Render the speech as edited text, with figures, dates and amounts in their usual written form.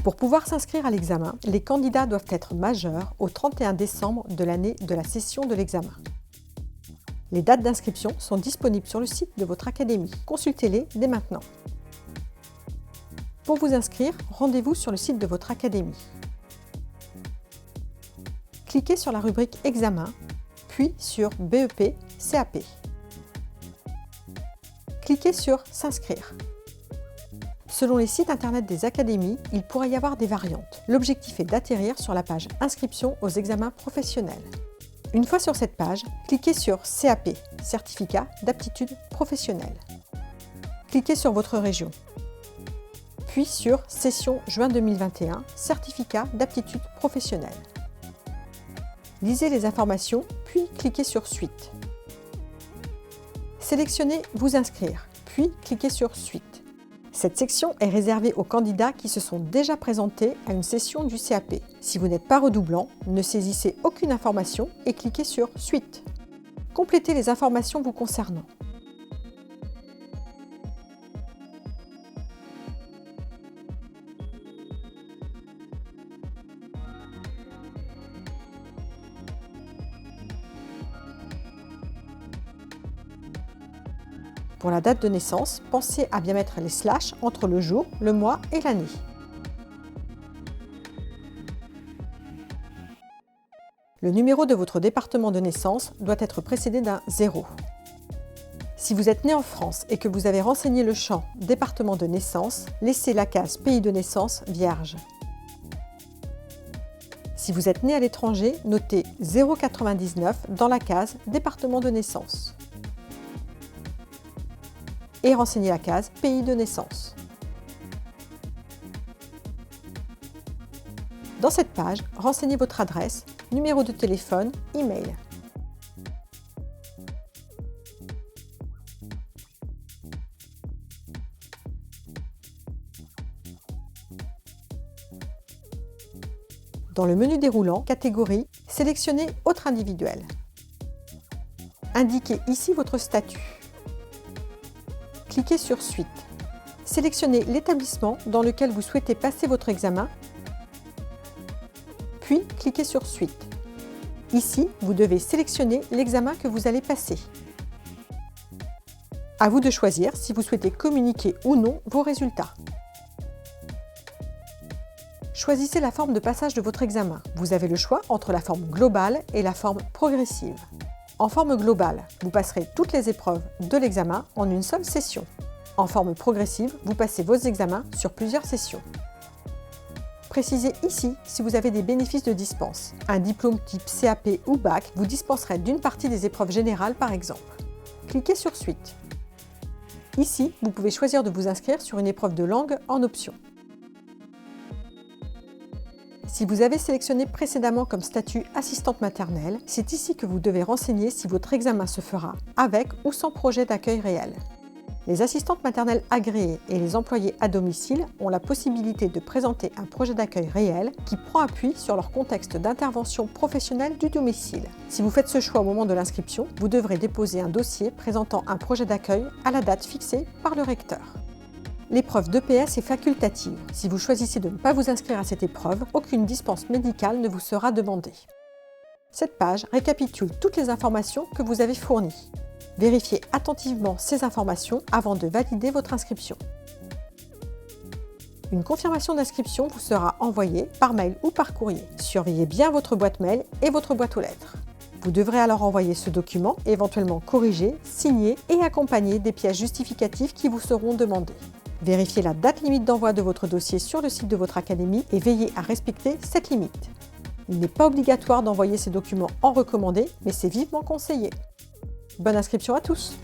Pour pouvoir s'inscrire à l'examen, les candidats doivent être majeurs au 31 décembre de l'année de la session de l'examen. Les dates d'inscription sont disponibles sur le site de votre académie. Consultez-les dès maintenant. Pour vous inscrire, rendez-vous sur le site de votre académie. Cliquez sur la rubrique Examen, puis sur BEP CAP. Cliquez sur S'inscrire. Selon les sites internet des académies, il pourrait y avoir des variantes. L'objectif est d'atterrir sur la page Inscription aux examens professionnels. Une fois sur cette page, cliquez sur CAP, Certificat d'aptitude professionnelle. Cliquez sur votre région. Puis sur Session juin 2021, Certificat d'aptitude professionnelle. Lisez les informations, puis cliquez sur Suite. Sélectionnez Vous inscrire, puis cliquez sur Suite. Cette section est réservée aux candidats qui se sont déjà présentés à une session du CAP. Si vous n'êtes pas redoublant, ne saisissez aucune information et cliquez sur Suite. Complétez les informations vous concernant. Pour la date de naissance, pensez à bien mettre les slash entre le jour, le mois et l'année. Le numéro de votre département de naissance doit être précédé d'un 0. Si vous êtes né en France et que vous avez renseigné le champ « Département de naissance », laissez la case « Pays de naissance » vierge. Si vous êtes né à l'étranger, notez 0,99 dans la case « Département de naissance » et renseignez la case « Pays de naissance ». Dans cette page, renseignez votre adresse, numéro de téléphone, email. Dans le menu déroulant, catégorie, sélectionnez Autre individuel. Indiquez ici votre statut. Cliquez sur Suite. Sélectionnez l'établissement dans lequel vous souhaitez passer votre examen, puis cliquez sur Suite. Ici, vous devez sélectionner l'examen que vous allez passer. À vous de choisir si vous souhaitez communiquer ou non vos résultats. Choisissez la forme de passage de votre examen. Vous avez le choix entre la forme globale et la forme progressive. En forme globale, vous passerez toutes les épreuves de l'examen en une seule session. En forme progressive, vous passez vos examens sur plusieurs sessions. Précisez ici si vous avez des bénéfices de dispense. Un diplôme type CAP ou bac vous dispenserait d'une partie des épreuves générales par exemple. Cliquez sur Suite. Ici, vous pouvez choisir de vous inscrire sur une épreuve de langue en option. Si vous avez sélectionné précédemment comme statut assistante maternelle, c'est ici que vous devez renseigner si votre examen se fera avec ou sans projet d'accueil réel. Les assistantes maternelles agréées et les employés à domicile ont la possibilité de présenter un projet d'accueil réel qui prend appui sur leur contexte d'intervention professionnelle du domicile. Si vous faites ce choix au moment de l'inscription, vous devrez déposer un dossier présentant un projet d'accueil à la date fixée par le recteur. L'épreuve d'EPS est facultative. Si vous choisissez de ne pas vous inscrire à cette épreuve, aucune dispense médicale ne vous sera demandée. Cette page récapitule toutes les informations que vous avez fournies. Vérifiez attentivement ces informations avant de valider votre inscription. Une confirmation d'inscription vous sera envoyée par mail ou par courrier. Surveillez bien votre boîte mail et votre boîte aux lettres. Vous devrez alors envoyer ce document, éventuellement corrigé, signé et accompagné des pièces justificatives qui vous seront demandées. Vérifiez la date limite d'envoi de votre dossier sur le site de votre académie et veillez à respecter cette limite. Il n'est pas obligatoire d'envoyer ces documents en recommandé, mais c'est vivement conseillé. Bonne inscription à tous!